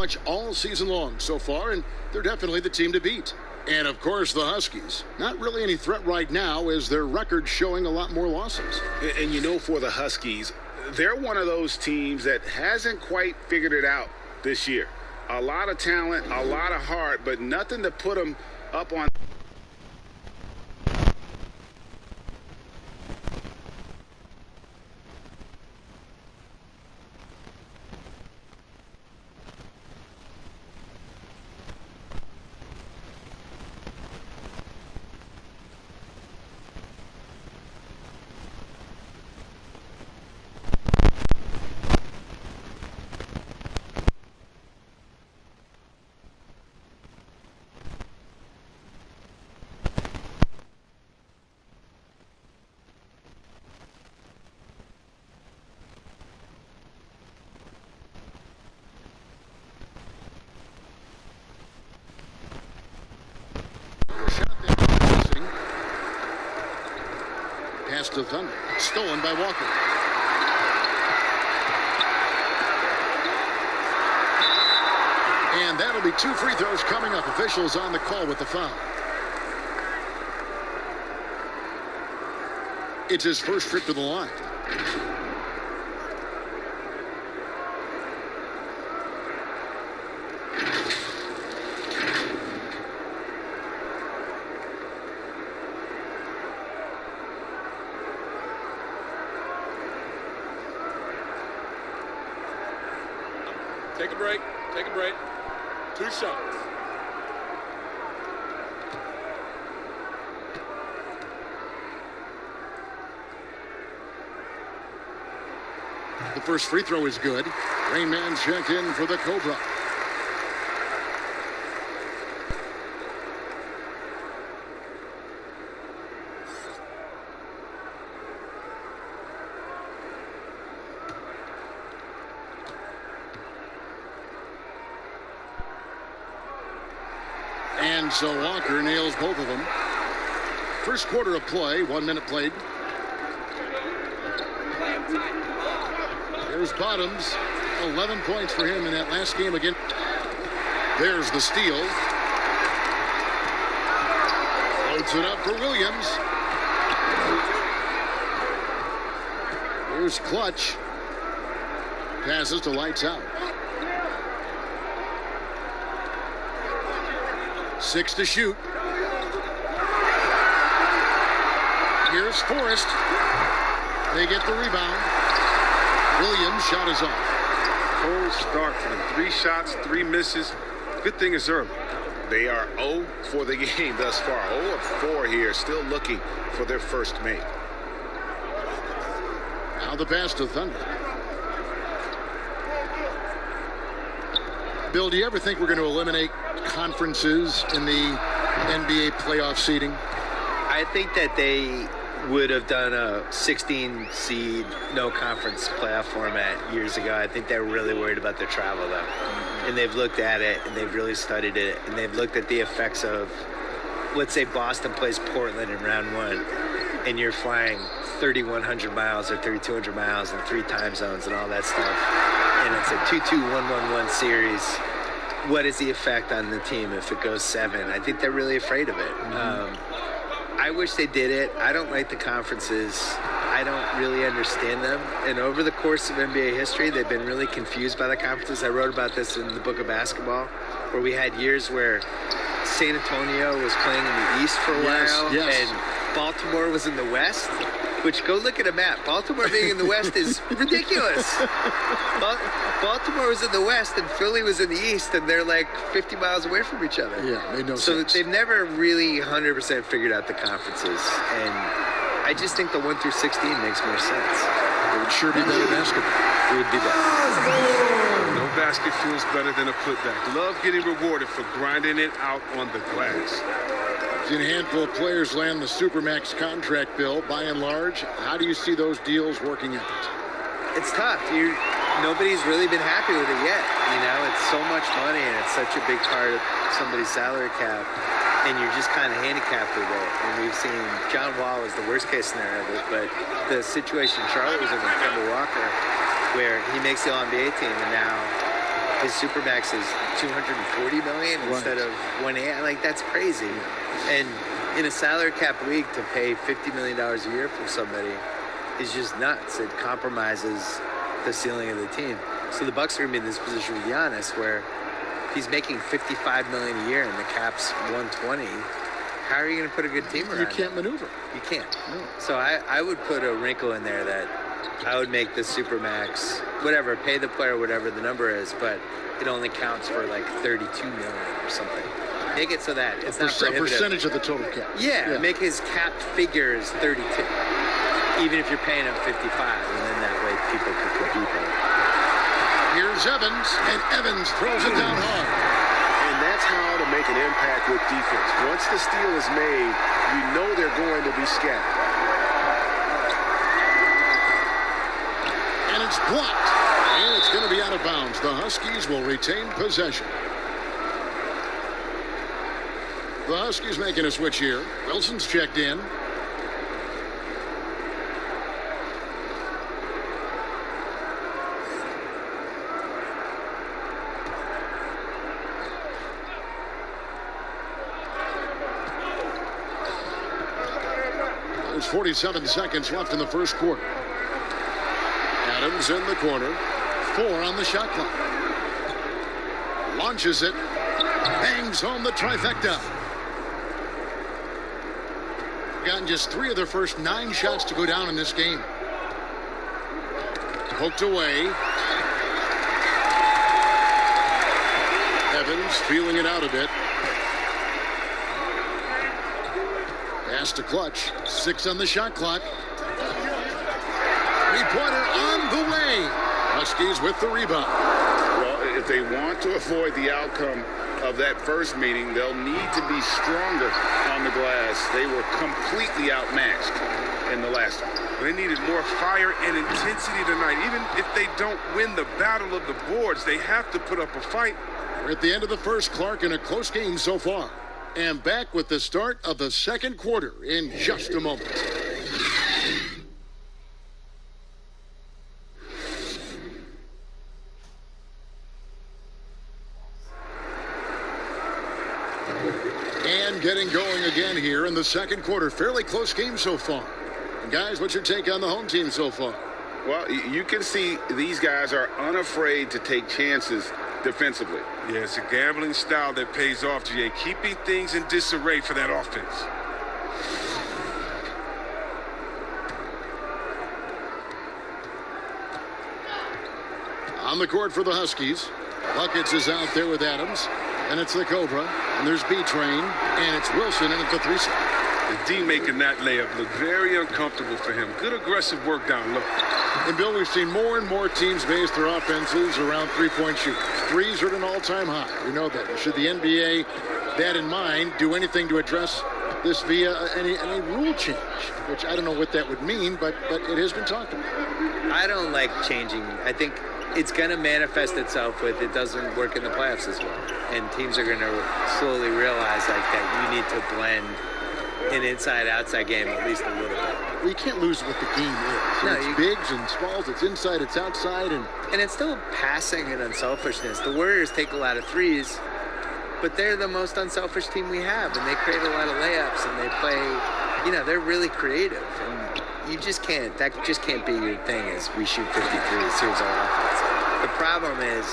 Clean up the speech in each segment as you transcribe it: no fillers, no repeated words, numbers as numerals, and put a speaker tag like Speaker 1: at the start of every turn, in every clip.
Speaker 1: much all season long so far, and they're definitely the team to beat. And, of course, the Huskies. Not really any threat right now, as their record's showing a lot more losses.
Speaker 2: And you know, for the Huskies, they're one of those teams that hasn't quite figured it out this year. A lot of talent, a lot of heart, but nothing to put them up on.
Speaker 1: Pass to Thunder. Stolen by Walker. And that'll be 2 free throws coming up. Officials on the call with the foul. It's his first trip to the line.
Speaker 3: Take a break. Take a break. 2 shots.
Speaker 1: The first free throw is good. Rain Man checked in for the Cobra. And so Walker nails both of them. First quarter of play, 1 minute played. There's Bottoms, 11 points for him in that last game again. There's the steal. Loads it up for Williams. Here's Clutch. Passes to Lights Out. 6 to shoot. Here's Forrest. They get the rebound. Williams' shot is off.
Speaker 2: Cold start for them. 3 shots, 3 misses. Good thing it's early. They are 0 for the game thus far. 0 of 4 here, still looking for their first make.
Speaker 1: Now the pass to Thunder. Bill, do you ever think we're going to eliminate conferences in the NBA playoff seeding?
Speaker 4: I think that they would have done a 16 seed no conference playoff format years ago. I think they're really worried about their travel though. And they've looked at it and they've really studied it and they've looked at the effects of, let's say Boston plays Portland in round 1 and you're flying 3,100 miles or 3,200 miles in 3 time zones and all that stuff. And it's a 2-2-1-1-1 series. What is the effect on the team if it goes 7? I think they're really afraid of it. I wish they did it. I don't like the conferences. I don't really understand them. And over the course of NBA history, they've been really confused by the conferences. I wrote about this in the book of basketball, where we had years where San Antonio was playing in the East for a while, and Baltimore was in the West. Which, go look at a map. Baltimore being in the West is ridiculous. Baltimore was in the West and Philly was in the East, and they're like 50 miles away from each other.
Speaker 1: Yeah, made no sense.
Speaker 4: So they've never really 100% figured out the conferences. And I just think the 1 through 16 makes more sense.
Speaker 1: It would sure be better basketball.
Speaker 4: It would be better.
Speaker 2: No basket feels better than a putback. Love getting rewarded for grinding it out on the glass.
Speaker 1: Seen a handful of players land the Supermax contract bill. By and large, how do you see those deals working out?
Speaker 4: It's tough. Nobody's really been happy with it yet. You know, it's so much money and it's such a big part of somebody's salary cap, and you're just kind of handicapped with it. And we've seen John Wall was the worst case scenario of it, but the situation Charlotte was in with Kemba Walker, where he makes the All-NBA team and now his supermax is $240 million instead of 180. Like, that's crazy. And in a salary cap league, to pay $50 million a year for somebody is just nuts. It compromises the ceiling of the team. So the Bucks are going to be in this position with Giannis, where he's making $55 million a year and the cap's 120. How are you going to put a good team around?
Speaker 1: You can't maneuver.
Speaker 4: You can't.
Speaker 1: No.
Speaker 4: So I would put a wrinkle in there that I would make the supermax, whatever, pay the player whatever the number is, but it only counts for like $32 million or something. Make it so that it's not prohibitive.
Speaker 1: A percentage of the total cap.
Speaker 4: Yeah, make his capped figures 32, even if you're paying him 55, and then that way people can compete better.
Speaker 1: Here's Evans, and Evans throws it down hard.
Speaker 5: And that's how to make an impact with defense. Once the steal is made, you know they're going to be scattered.
Speaker 1: And it's blocked. And it's going to be out of bounds. The Huskies will retain possession. The Huskies making a switch here. Wilson's checked in. There's 47 seconds left in the first quarter. Adams in the corner. 4 on the shot clock. Launches it. Bangs home the trifecta. Gotten just 3 of their first 9 shots to go down in this game. Poked away. Evans feeling it out a bit. Pass to Clutch. 6 on the shot clock. 3-pointer on the way. Huskies with the rebound.
Speaker 2: Well, if they want to avoid the outcome of that first meeting, they'll need to be stronger on the glass. They were completely outmatched in the last one.
Speaker 6: They needed more fire and intensity tonight. Even if they don't win the battle of the boards, they have to put up a fight.
Speaker 1: We're at the end of the first, Clark, in a close game so far. And back with the start of the second quarter in just a moment. And getting going again here in the second quarter. Fairly close game so far. And guys, what's your take on the home team so far?
Speaker 2: Well, you can see these guys are unafraid to take chances defensively.
Speaker 6: Yeah, it's a gambling style that pays off, GA, keeping things in disarray for that offense.
Speaker 1: On the court for the Huskies. Buckets is out there with Adams. And it's the Cobra. And there's B-Train. And it's Wilson in at the 3 spot.
Speaker 6: The D making that layup look very uncomfortable for him. Good aggressive work down low.
Speaker 1: And, Bill, we've seen more and more teams base their offenses around three-point shooters. Threes are at an all-time high. We know that. Should the NBA, that in mind, do anything to address this via any rule change? Which I don't know what that would mean, but it has been talked about.
Speaker 4: I don't like changing. I think it's going to manifest itself with it doesn't work in the playoffs as well. And teams are going to slowly realize like that you need to blend an inside-outside game at least a little bit.
Speaker 1: Well, you can't lose what the game is.
Speaker 4: No,
Speaker 1: it's bigs and smalls, it's inside, it's outside. And
Speaker 4: it's still passing and unselfishness. The Warriors take a lot of threes, but they're the most unselfish team we have, and they create a lot of layups, and they play, they're really creative. And you just can't, that just can't be your thing is we shoot 53, here's our offense. The problem is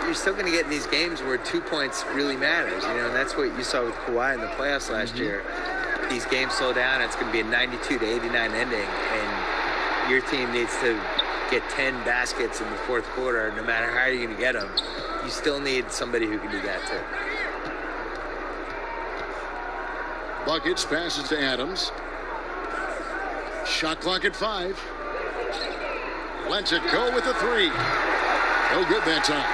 Speaker 4: you're still going to get in these games where 2 points really matters, and that's what you saw with Kawhi in the playoffs last year. These games slow down, it's going to be a 92 to 89 ending, and your team needs to get 10 baskets in the fourth quarter. No matter how you're going to get them, you still need somebody who can do that too.
Speaker 1: Buckets passes to Adams. Shot clock at 5. Lets it go with a 3. No good that time.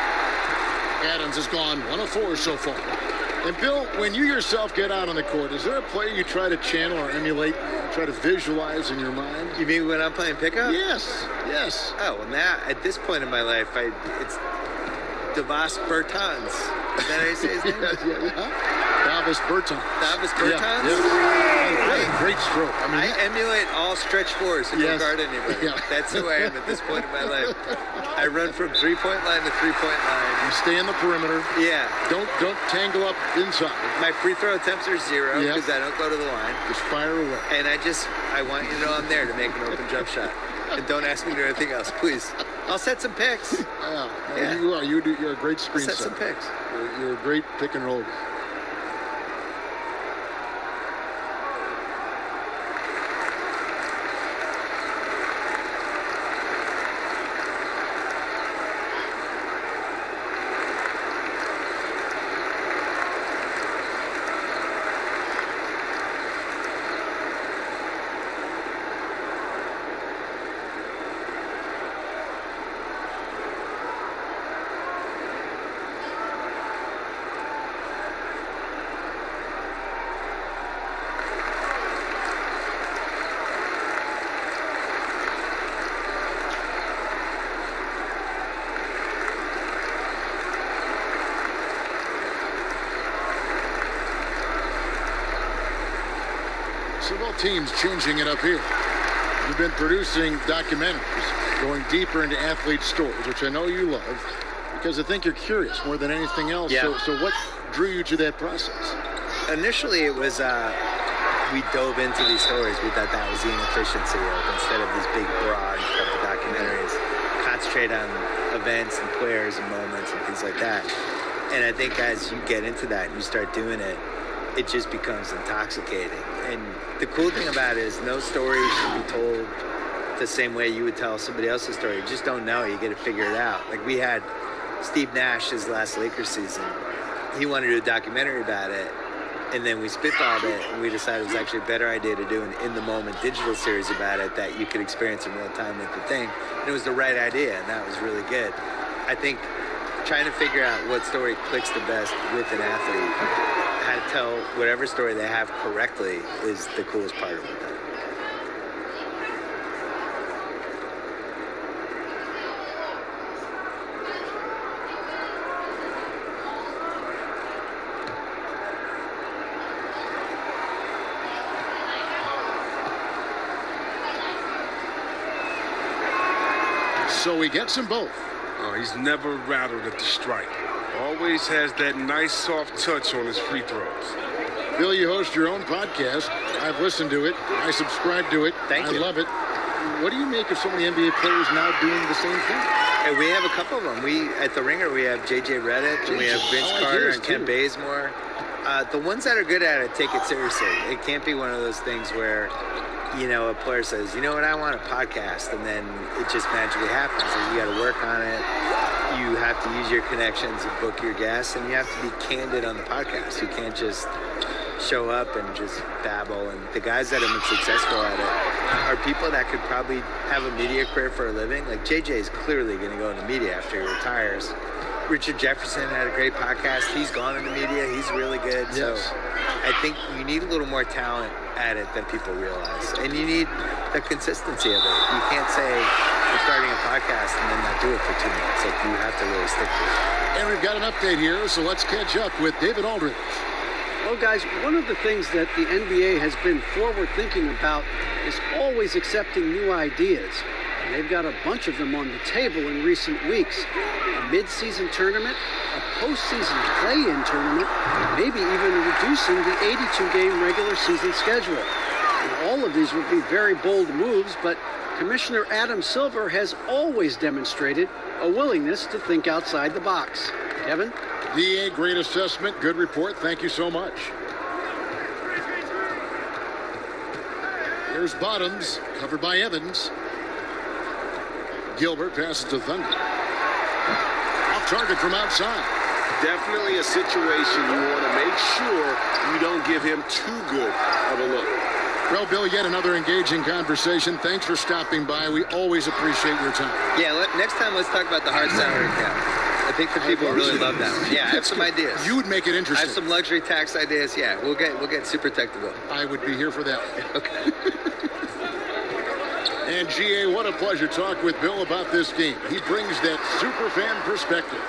Speaker 1: Adams has gone 1 of 4 so far. And, Bill, when you yourself get out on the court, is there a play you try to channel or emulate, try to visualize in your mind?
Speaker 4: You mean when I'm playing pickup?
Speaker 1: Yes.
Speaker 4: Oh, well, now, at this point in my life, it's DeVos Bertans. Is that how you say his name?
Speaker 1: Yeah. novice Bertans.
Speaker 4: Novice Bertans?
Speaker 1: Yeah. Great stroke.
Speaker 4: I emulate all stretch fours and don't guard anybody.
Speaker 1: Yeah.
Speaker 4: That's who I am at this point in my life. I run from three-point line to three-point line.
Speaker 1: You stay in the perimeter.
Speaker 4: Yeah.
Speaker 1: Don't tangle up inside.
Speaker 4: My free throw attempts are 0 because I don't go to the line.
Speaker 1: Just fire away.
Speaker 4: And I want you to know I'm there to make an open jump shot. And don't ask me to do anything else, please. I'll set some picks.
Speaker 1: Yeah. You are. You're a great screen
Speaker 4: set some
Speaker 1: setter.
Speaker 4: picks.
Speaker 1: You're a great pick and roll guy. Several teams changing it up here. You've been producing documentaries, going deeper into athlete stories, which I know you love, because I think you're curious more than anything else.
Speaker 4: Yeah.
Speaker 1: So what drew you to that process?
Speaker 4: Initially, it was we dove into these stories. We thought that was the inefficiency of, instead of these big, broad couple documentaries, concentrate on events and players and moments and things like that. And I think as you get into that and you start doing it, it just becomes intoxicating. And the cool thing about it is no story should be told the same way you would tell somebody else's story. You just don't know. You got to figure it out. Like we had Steve Nash his last Lakers season. He wanted to do a documentary about it. And then we spitballed it, and we decided it was actually a better idea to do an in-the-moment digital series about it that you could experience in real time with the thing. And it was the right idea, and that was really good. I think trying to figure out what story clicks the best with an athlete, how to tell whatever story they have correctly is the coolest part of it.
Speaker 1: So he gets them both.
Speaker 6: Oh, he's never rattled at the stripe. Always has that nice soft touch on his free throws.
Speaker 1: Bill, you host your own podcast. I've listened to it. I subscribe to it.
Speaker 4: Thank you.
Speaker 1: I love it. What do you make of so many NBA players now doing the same thing?
Speaker 4: And we have a couple of them. At the Ringer, we have JJ Redick, and we have Vince Carter and Ken Bazemore. The ones that are good at it take it seriously. It can't be one of those things where, a player says, you know what, I want a podcast, and then it just magically happens. And you got to work on it. You have to use your connections and book your guests, and you have to be candid on the podcast. You can't just show up and just babble. And the guys that have been successful at it are people that could probably have a media career for a living. Like JJ is clearly going to go into media after he retires. Richard Jefferson had a great podcast. He's gone into media. He's really good.
Speaker 1: Yes.
Speaker 4: So I think you need a little more talent at it than people realize. And you need the consistency of it. You can't say you're starting a podcast and then not do it for 2 months. Like, you have to really stick to it.
Speaker 1: And we've got an update here, so let's catch up with David Aldridge.
Speaker 7: Well, guys, one of the things that the NBA has been forward-thinking about is always accepting new ideas. And they've got a bunch of them on the table in recent weeks. A mid-season tournament, a postseason play-in tournament, maybe even reducing the 82-game regular season schedule. And all of these would be very bold moves, but Commissioner Adam Silver has always demonstrated a willingness to think outside the box. Kevin?
Speaker 1: DA, great assessment, good report. Thank you so much. Here's Bottoms, covered by Evans. Gilbert passes to Thunder. Off target from outside.
Speaker 5: Definitely a situation you want to make sure you don't give him too good of a look.
Speaker 1: Well, Bill, yet another engaging conversation. Thanks for stopping by. We always appreciate your time.
Speaker 4: Yeah, next time let's talk about the hard salary cap. I think the people really love that one. Yeah, I have some ideas.
Speaker 1: You would make it
Speaker 4: I
Speaker 1: interesting.
Speaker 4: have some luxury tax ideas. Yeah, we'll get super technical.
Speaker 1: I would be here for that.
Speaker 4: Okay.
Speaker 1: And GA, what a pleasure to talk with Bill about this game. He brings that super fan perspective.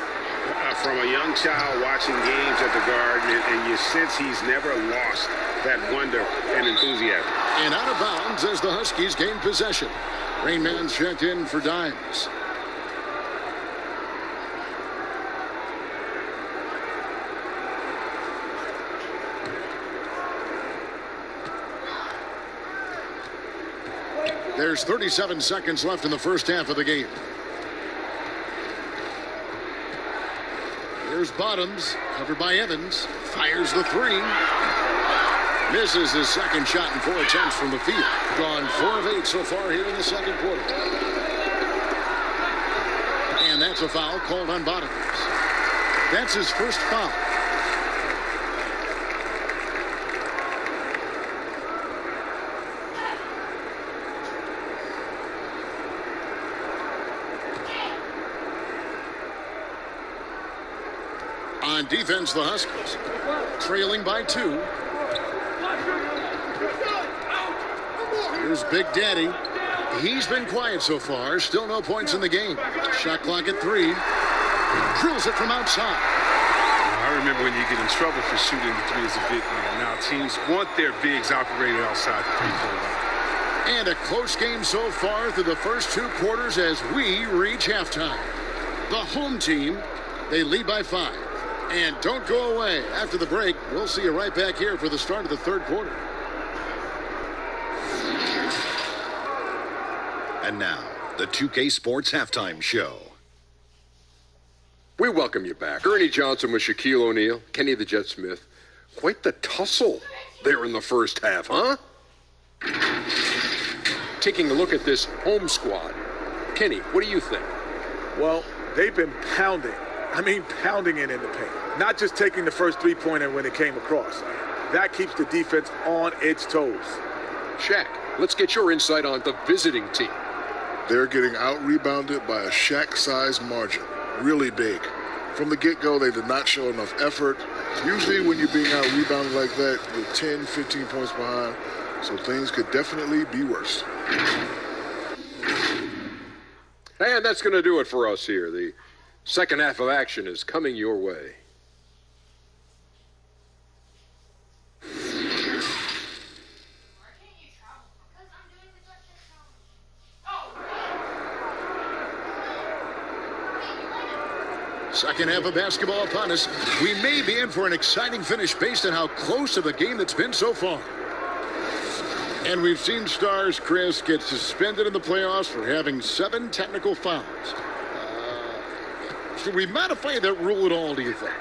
Speaker 2: from a young child watching games at the Garden, and you sense he's never lost that wonder and enthusiasm.
Speaker 1: And out of bounds as the Huskies gain possession. Rainman's checked in for Dimes. There's 37 seconds left in the first half of the game. Here's Bottoms, covered by Evans. Fires the three. Misses his second shot in 4 attempts from the field. Gone 4 of 8 so far here in the second quarter. And that's a foul called on Bottoms. That's his first foul. On defense, the Huskies trailing by 2. Here's Big Daddy. He's been quiet so far. Still no points in the game. Shot clock at 3. Drills it from outside.
Speaker 6: I remember when you get in trouble for shooting the three as a big man. Now teams want their bigs operating outside the three-point line.
Speaker 1: And a close game so far through the first 2 quarters as we reach halftime. The home team, they lead by 5. And don't go away. After the break, we'll see you right back here for the start of the third quarter.
Speaker 8: And now, the 2K Sports Halftime Show.
Speaker 9: We welcome you back. Ernie Johnson with Shaquille O'Neal, Kenny the Jet Smith. Quite the tussle there in the first half, huh? Taking a look at this home squad. Kenny, what do you think?
Speaker 10: Well, they've been pounding it in the paint. Not just taking the first three-pointer when it came across. That keeps the defense on its toes.
Speaker 9: Shaq, let's get your insight on the visiting team.
Speaker 11: They're getting out-rebounded by a Shaq-sized margin. Really big. From the get-go, they did not show enough effort. Usually when you're being out-rebounded like that, you're 10, 15 points behind. So things could definitely be worse.
Speaker 9: And that's going to do it for us here. The second half of action is coming your way.
Speaker 1: Second half of basketball upon us. We may be in for an exciting finish based on how close of a game that's been so far. And we've seen stars, Chris, get suspended in the playoffs for having 7 technical fouls. Should we modify that rule at all, do you think?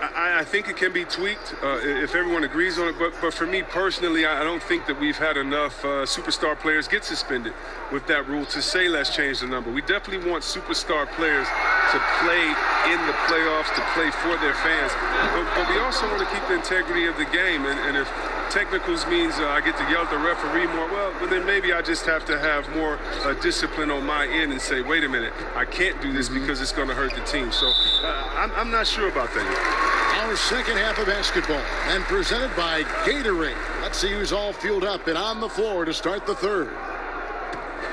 Speaker 6: I think it can be tweaked if everyone agrees on it. But for me personally, I don't think that we've had enough superstar players get suspended with that rule to say let's change the number. We definitely want superstar players to play in the playoffs, to play for their fans. But we also want to keep the integrity of the game. And if technicals means I get to yell at the referee more, well, then maybe I just have to have more discipline on my end and say, wait a minute, I can't do this because it's going to hurt the team. So I'm not sure about that yet.
Speaker 1: Our second half of basketball and presented by Gatorade. Let's see who's all fueled up and on the floor to start the third.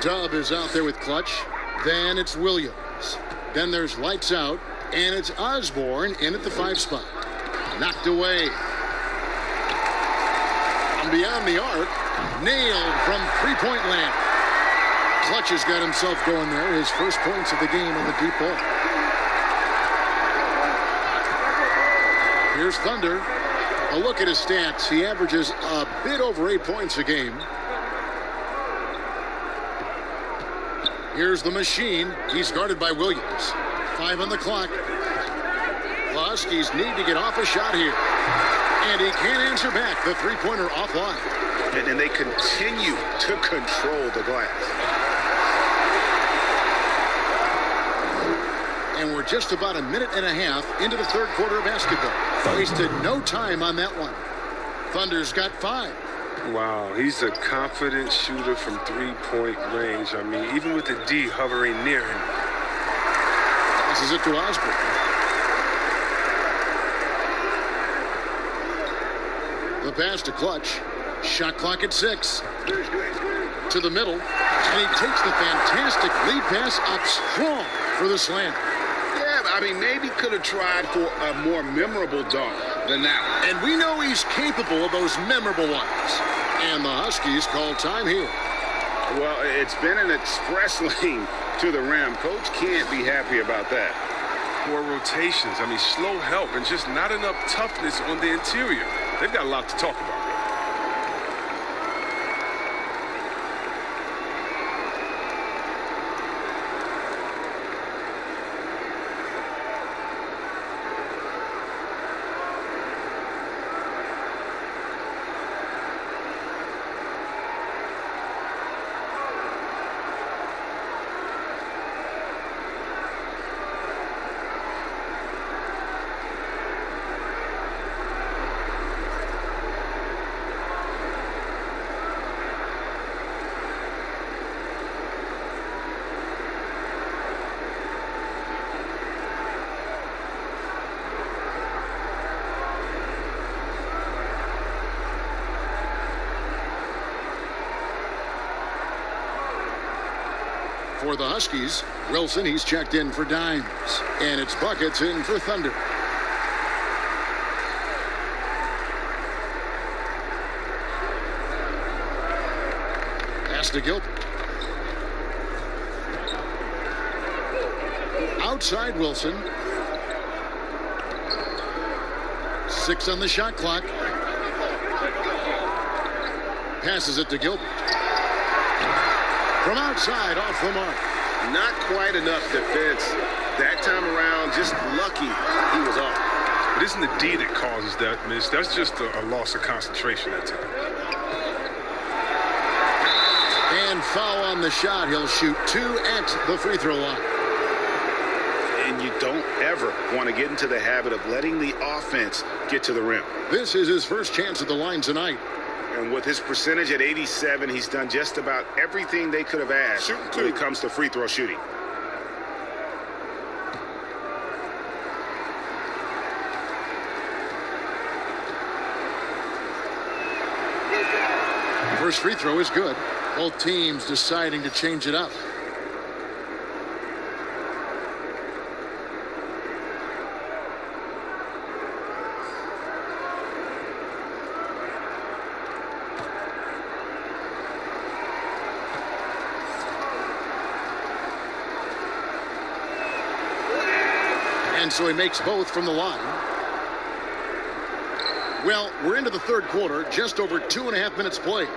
Speaker 1: Dub is out there with Clutch. Then it's Williams. Then there's Lights Out. And it's Osborne in at the 5 spot. Knocked away. From beyond the arc. Nailed from three-point land. Clutch has got himself going there. His first points of the game on the deep ball. Here's Thunder. A look at his stats. He averages a bit over 8 points a game. Here's the Machine. He's guarded by Williams. 5 on the clock. The Huskies need to get off a shot here. And he can't answer back. The three-pointer offline.
Speaker 2: And they continue to control the glass.
Speaker 1: And we're just about a minute and a half into the third quarter of basketball. Wasted no time on that one. Thunder's got 5.
Speaker 6: Wow, he's a confident shooter from three-point range. I mean, even with the D hovering near him.
Speaker 1: Passes it to Osborne. The pass to Clutch. Shot clock at 6. To the middle. And he takes the fantastic lead pass up strong for the slam.
Speaker 2: I mean, maybe could have tried for a more memorable dunk than that one.
Speaker 1: And we know he's capable of those memorable ones. And the Huskies call time here.
Speaker 2: Well, it's been an express lane to the rim. Coach can't be happy about that.
Speaker 6: Poor rotations. I mean, slow help and just not enough toughness on the interior. They've got a lot to talk about.
Speaker 1: For the Huskies, Wilson, he's checked in for Dimes. And it's Buckets in for Thunder. Pass to Gilbert. Outside Wilson. 6 on the shot clock. Passes it to Gilbert. From outside, off the mark.
Speaker 2: Not quite enough defense that time around. Just lucky he was off.
Speaker 6: It isn't the D that causes that miss. That's just a loss of concentration that time.
Speaker 1: And foul on the shot. He'll shoot 2 at the free throw line.
Speaker 2: And you don't ever want to get into the habit of letting the offense get to the rim.
Speaker 1: This is his first chance at the line tonight.
Speaker 2: And with his percentage at 87, he's done just about everything they could have asked when it comes to free throw shooting.
Speaker 1: First free throw is good. Both teams deciding to change it up. And so he makes both from the line. Well, we're into the third quarter, just over 2.5 minutes played.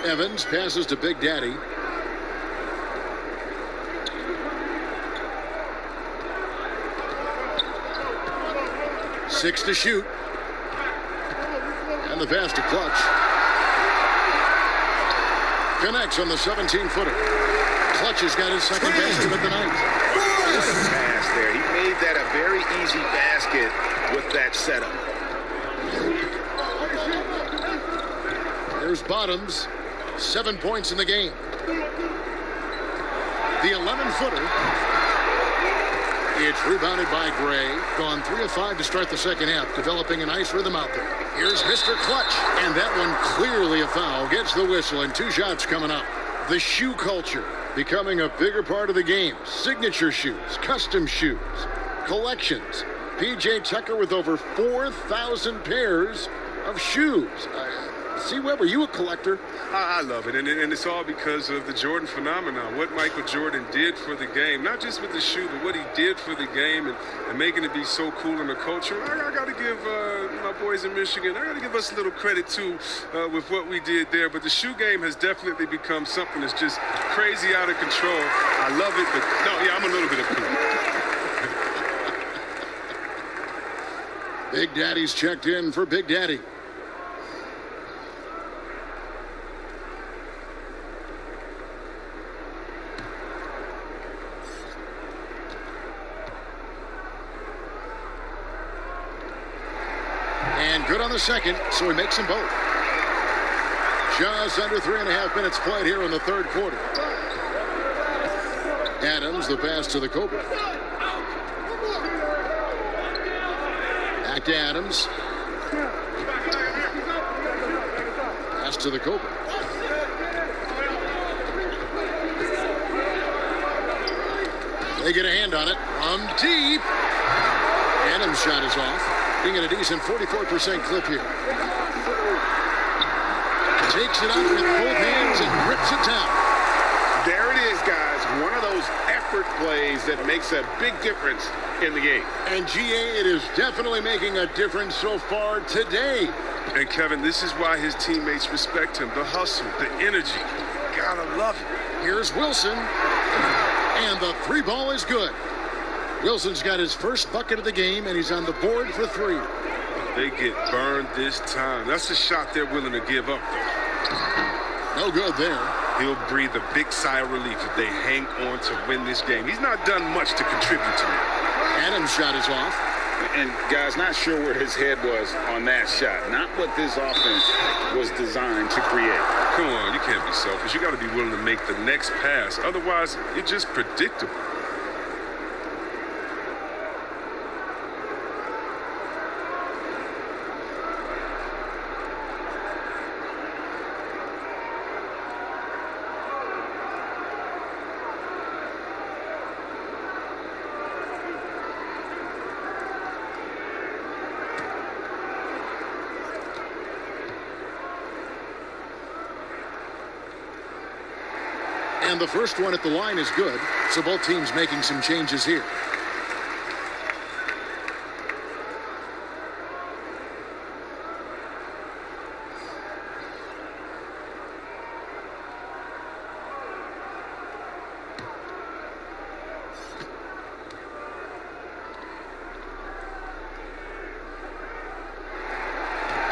Speaker 1: Evans passes to Big Daddy. Six to shoot. And the pass to Clutch. Connects on the 17-footer. Clutch has got his second basket of the night.
Speaker 2: What a pass there. He made that a very easy basket with that setup.
Speaker 1: There's Bottoms. 7 points in the game. The 11-footer. It's rebounded by Gray. Gone 3 of 5 to start the second half. Developing a nice rhythm out there. Here's Mr. Clutch. And that one clearly a foul. Gets the whistle and 2 shots coming up. The shoe culture becoming a bigger part of the game. Signature shoes, custom shoes, collections. P.J. Tucker with over 4,000 pairs of shoes. See, Webb, are you a collector?
Speaker 6: I love it, and it's all because of the Jordan phenomenon, what Michael Jordan did for the game, not just with the shoe, but what he did for the game and making it be so cool in the culture. I got to give my boys in Michigan, I got to give us a little credit, too, with what we did there. But the shoe game has definitely become something that's just crazy out of control. I love it, but no, yeah, I'm a little bit of
Speaker 1: Big Daddy's checked in for Big Daddy. And good on the second, so he makes them both. Just under 3.5 minutes played here in the third quarter. Adams, the pass to the Cobra. Back to Adams. Pass to the Cobra. They get a hand on it from deep. Adams' shot is off, being at a decent 44% clip here. Takes it up with both hands and rips it down.
Speaker 2: There it is, guys. One of those effort plays that makes a big difference in the game.
Speaker 1: And GA, it is definitely making a difference so far today.
Speaker 6: And Kevin, this is why his teammates respect him. The hustle, the energy. Gotta love it.
Speaker 1: Here's Wilson. And the three ball is good. Wilson's got his first bucket of the game, and he's on the board for three.
Speaker 6: They get burned this time. That's a shot they're willing to give up, though.
Speaker 1: No good there.
Speaker 6: He'll breathe a big sigh of relief if they hang on to win this game. He's not done much to contribute to it.
Speaker 1: Adams' shot is off.
Speaker 2: And, guys, not sure where his head was on that shot. Not what this offense was designed to create.
Speaker 6: Come on, you can't be selfish. You got to be willing to make the next pass. Otherwise, you're just predictable.
Speaker 1: And the first one at the line is good, so both teams making some changes here.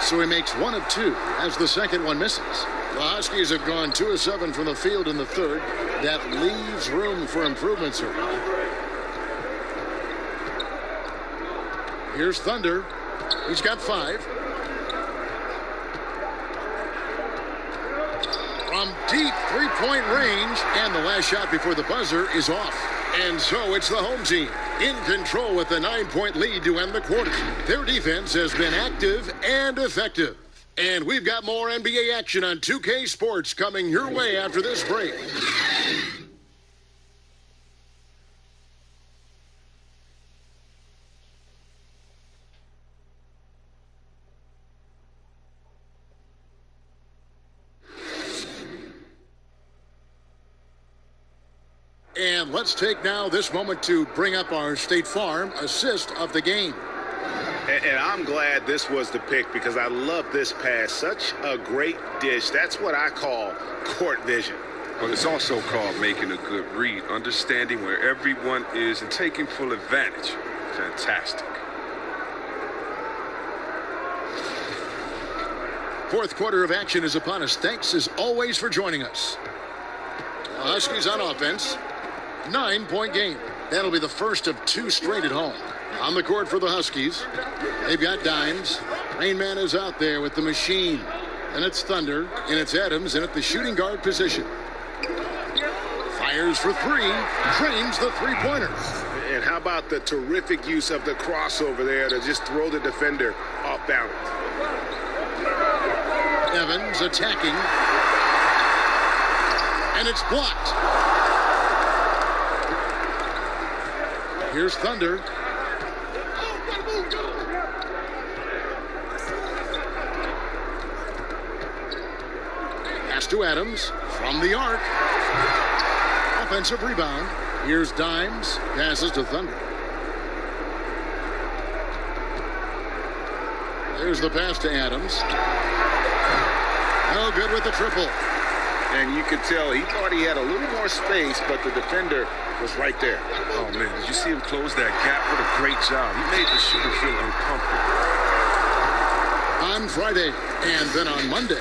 Speaker 1: So he makes one of two as the second one misses. The Huskies have gone 2 of 7 from the field in the third. That leaves room for improvement, sir. Here's Thunder. He's got 5. From deep three-point range, and the last shot before the buzzer is off. And so it's the home team in control with a 9-point lead to end the quarter. Their defense has been active and effective. And we've got more NBA action on 2K Sports coming your way after this break. And let's take now this moment to bring up our State Farm assist of the game.
Speaker 2: And I'm glad this was the pick because I love this pass. Such a great dish. That's what I call court vision.
Speaker 6: Well, it's also called making a good read, understanding where everyone is and taking full advantage. Fantastic.
Speaker 1: Fourth quarter of action is upon us. Thanks as always for joining us. The Huskies on offense. 9-point game. That'll be the first of 2 straight at home. On the court for the Huskies, they've got Dimes. Rain Man is out there with the machine. And it's Thunder, and it's Adams, and at the shooting guard position. Fires for 3, drains the three-pointer.
Speaker 2: And how about the terrific use of the crossover there to just throw the defender off balance.
Speaker 1: Evans attacking. And it's blocked. Here's Thunder. Pass to Adams from the arc. Offensive rebound. Here's Dimes. Passes to Thunder. There's the pass to Adams. No good with the triple.
Speaker 2: And you could tell he thought he had a little more space, but the defender was right there.
Speaker 6: Oh, man, did you see him close that gap? What a great job. He made the shooter feel uncomfortable.
Speaker 1: On Friday and then on Monday.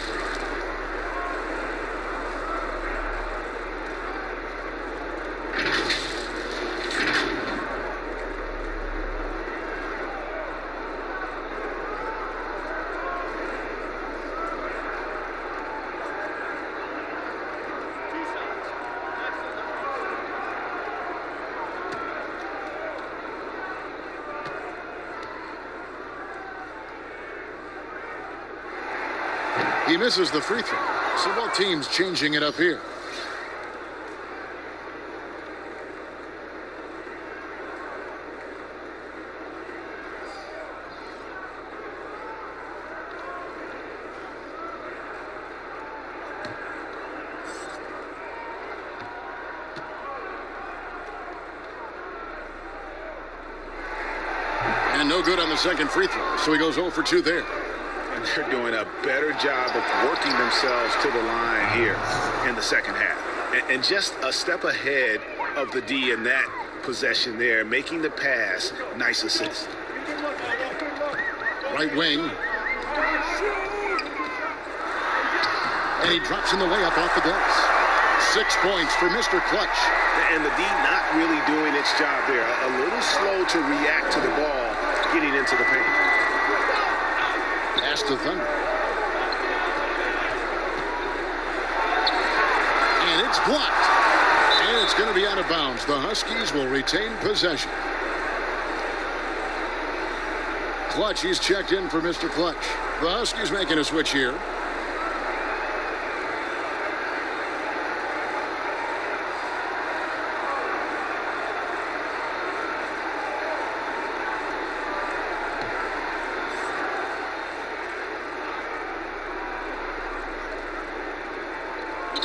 Speaker 1: He misses the free throw. So both teams changing it up here. No good on the second free throw, so he goes 0 for 2 there.
Speaker 2: And they're doing a better job of working themselves to the line here in the second half. And just a step ahead of the D in that possession there, making the pass. Nice assist.
Speaker 1: Right wing. And he drops in the layup off the glass. 6 points for Mr. Clutch.
Speaker 2: And the D not really doing its job there. A little slow to react to the ball getting into the paint.
Speaker 1: Pass to Thunder. And it's blocked. And it's going to be out of bounds. The Huskies will retain possession. Clutch, he's checked in for Mr. Clutch. The Huskies making a switch here.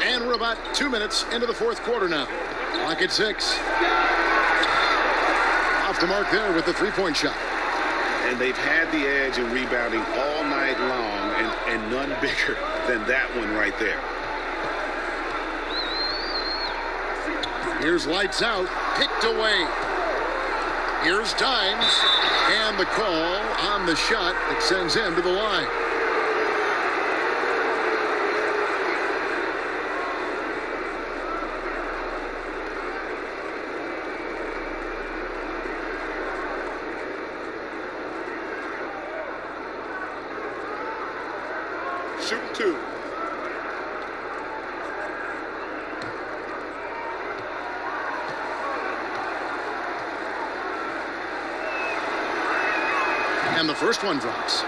Speaker 1: And we're about 2 minutes into the fourth quarter now. Clock at 6. Off the mark there with the three-point shot.
Speaker 2: And they've had the edge in rebounding all night long, and none bigger than that one right there.
Speaker 1: Here's lights out, picked away. Here's Dimes, and the call on the shot that sends him to the line.
Speaker 3: Shooting 2.
Speaker 1: And the first one drops.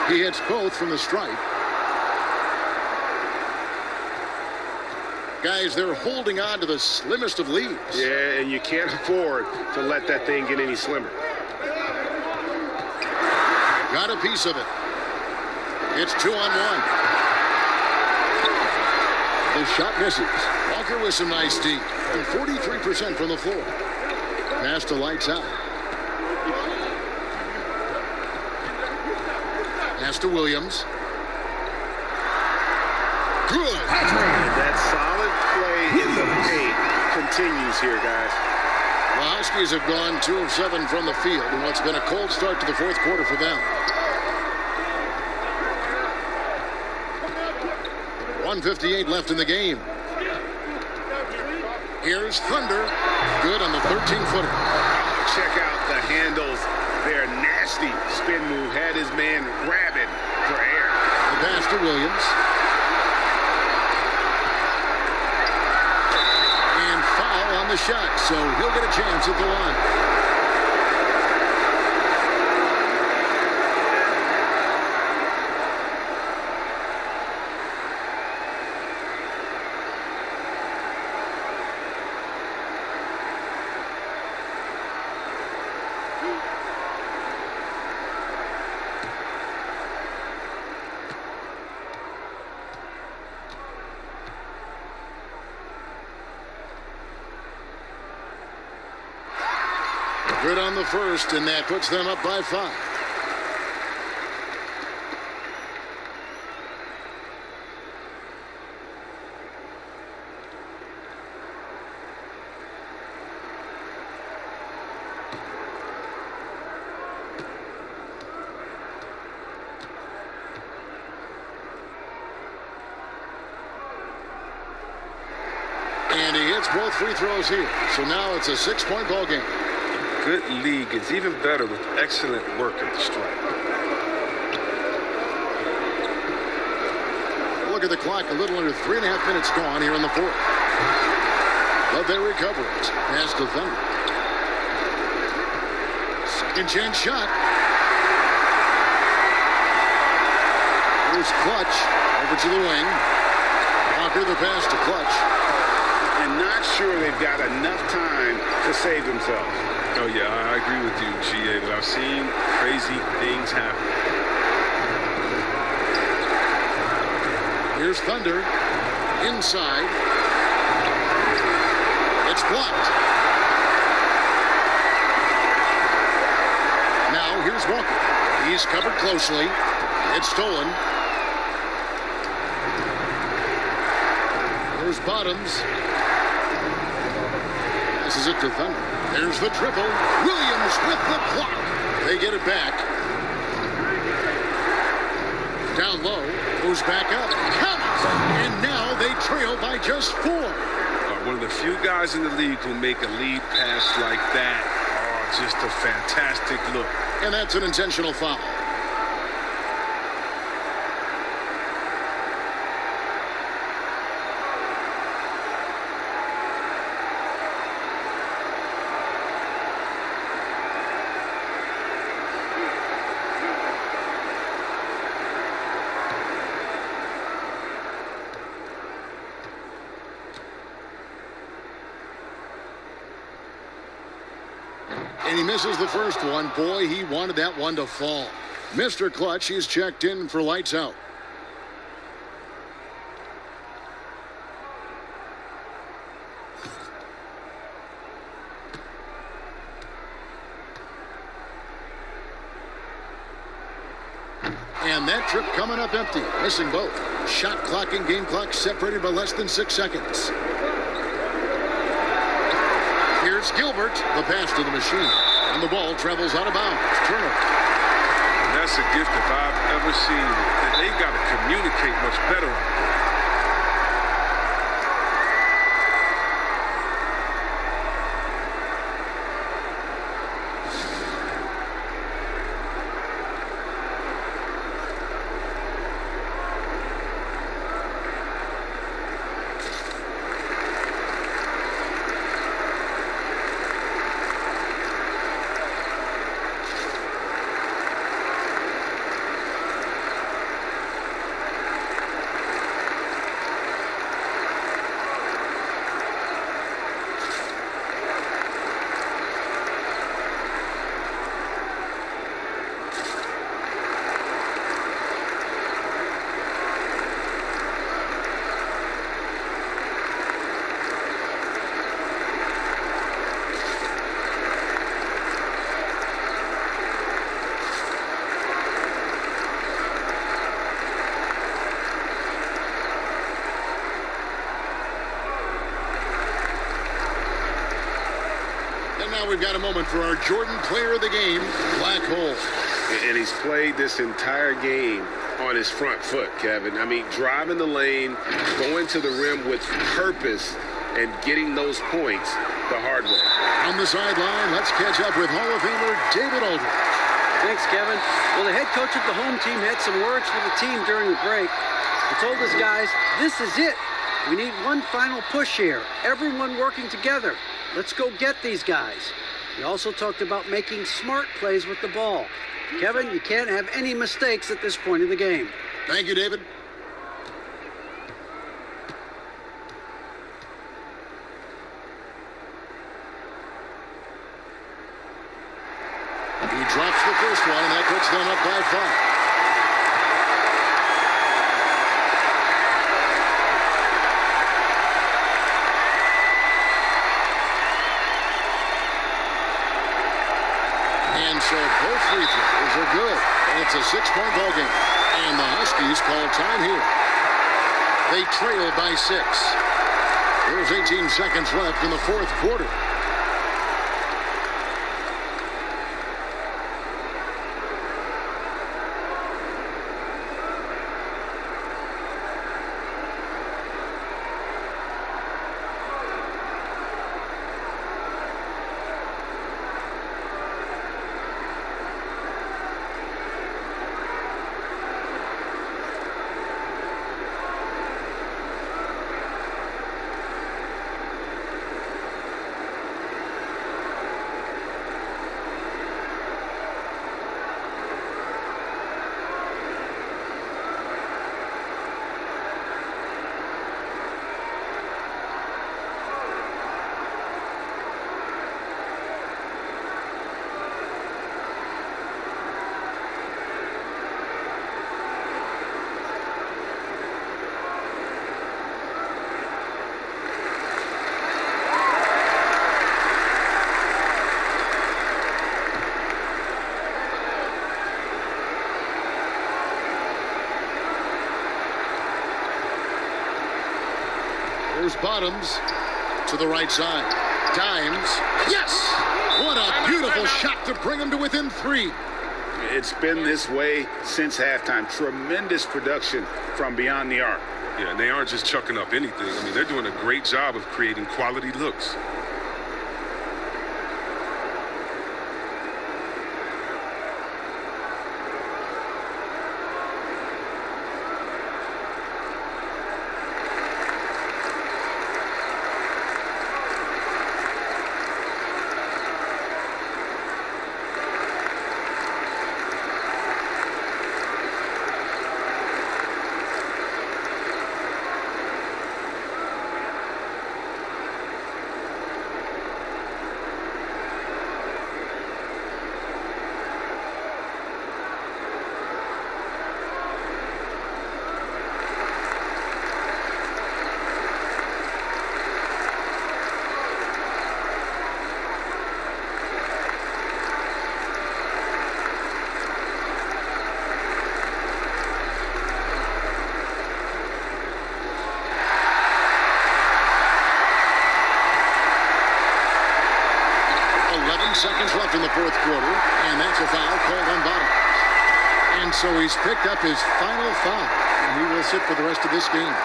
Speaker 1: He hits both from the stripe. Guys, they're holding on to the slimmest of leads.
Speaker 2: Yeah, and you can't afford to let that thing get any slimmer.
Speaker 1: Got a piece of it. It's 2-on-1. The shot misses. Walker with some nice D. And 43% from the floor. Pass to lights out. Pass to Williams. Good.
Speaker 2: And that solid play in the paint continues here, guys.
Speaker 1: The Huskies have gone 2 of 7 from the field in what's been a cold start to the fourth quarter for them. 1:58 left in the game. Here's Thunder. Good on the 13-footer.
Speaker 2: Check out the handles. Their nasty spin move had his man grabbing for air.
Speaker 1: The pass to Williams. And foul on the shot, so he'll get a chance at the line. Good on the first, and that puts them up by 5. And he hits both free throws here. So now it's a 6-point ball game.
Speaker 6: Good league is even better with excellent work at the stripe.
Speaker 1: Look at the clock, a little under 3.5 minutes gone here in the fourth. But they recover it. Pass to Thunder. Second chance shot. Here's Clutch over to the wing. Walker the pass to Clutch.
Speaker 2: and not sure they've got enough time to save themselves.
Speaker 6: Oh, yeah, I agree with you, GA, but I've seen crazy things happen.
Speaker 1: Here's Thunder. Inside. It's blocked. Now here's Walker. He's covered closely. It's stolen. Here's Bottoms. This is it to Thunder. There's the triple. Williams with the block. They get it back. Down low. Goes back up. Counts. And now they trail by just 4.
Speaker 6: One of the few guys in the league who make a lead pass like that. Oh, just a fantastic look.
Speaker 1: And that's an intentional foul. And he misses the first one. Boy, he wanted that one to fall. Mr. Clutch, he's checked in for lights out. And that trip coming up empty. Missing both. Shot clock and game clock separated by less than 6 seconds. Here's Gilbert, the pass to the machine. And the ball travels out of bounds. Turnover.
Speaker 6: And that's a gift if I've ever seen it. They got to communicate much better.
Speaker 1: Now we've got a moment for our Jordan player of the game, Black Hole.
Speaker 2: And he's played this entire game on his front foot, Kevin. I mean, driving the lane, going to the rim with purpose, and getting those points the hard way.
Speaker 1: On the sideline, let's catch up with Hall of Famer David Aldridge.
Speaker 7: Thanks, Kevin. Well, the head coach of the home team had some words for the team during the break. He told his guys, this is it. We need one final push here. Everyone working together. Let's go get these guys. He also talked about making smart plays with the ball. Kevin, you can't have any mistakes at this point in the game.
Speaker 1: Thank you, David. He drops the first one, and that puts them up by 5. So both free throws are good. And it's a 6-point ball game. And the Huskies call time here. They trail by 6. There's 18 seconds left in the fourth quarter. Here's Bottoms to the right side. Dimes. Yes! What a beautiful shot to bring them to within 3.
Speaker 2: It's been this way since halftime. Tremendous production from beyond the arc.
Speaker 6: Yeah, and they aren't just chucking up anything. I mean, they're doing a great job of creating quality looks.
Speaker 1: Seconds left in the fourth quarter, and that's a foul called on Bottoms. And so he's picked up his final foul, and he will sit for the rest of this game.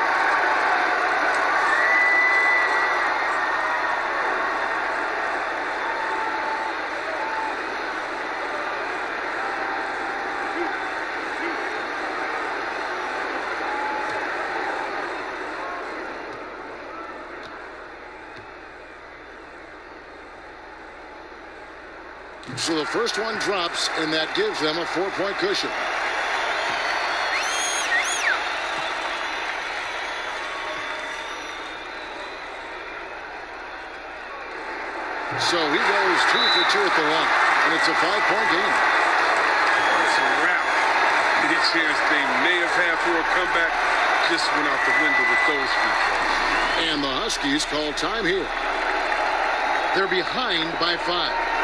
Speaker 1: So the first one drops, and that gives them a 4-point cushion. So he goes 2 for 2 at the line, and it's a 5-point game.
Speaker 6: It's a wrap. Any chance they may have had for a comeback just went out the window with those free throws.
Speaker 1: And the Huskies call time here. They're behind by 5.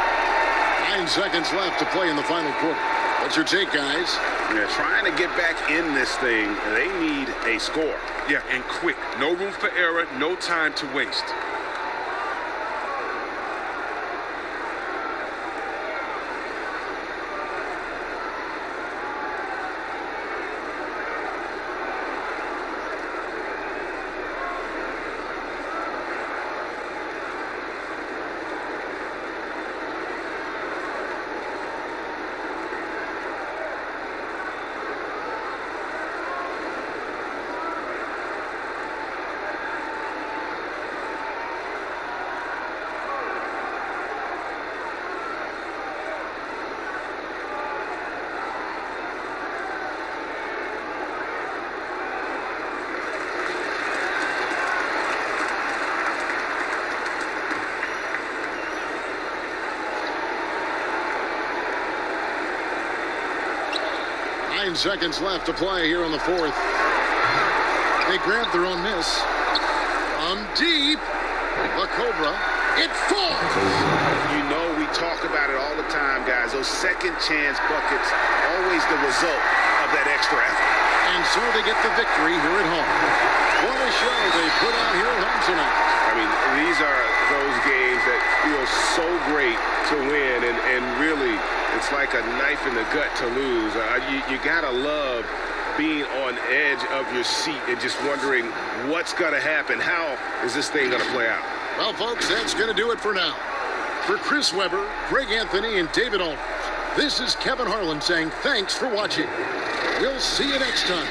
Speaker 1: 9 seconds left to play in the final quarter. What's your take, guys?
Speaker 2: They're trying to get back in this thing. They need a score.
Speaker 6: Yeah, and quick. No room for error, no time to waste.
Speaker 1: Seconds left to play here in the fourth. They grab their own miss. From deep, the Cobra. It falls.
Speaker 2: You know, we talk about it all the time, guys. Those second chance buckets, always the result of that extra effort.
Speaker 1: And so they get the victory here at home. What a show they put on here at home tonight.
Speaker 2: I mean, these are those games that feel so great to win, and really, it's like a knife in the gut to lose. You gotta love being on edge of your seat and just wondering what's gonna happen. How is this thing gonna play out?
Speaker 1: Well, folks, that's gonna do it for now. For Chris Webber, Greg Anthony, and David Aldridge, this is Kevin Harlan saying thanks for watching. We'll see you next time.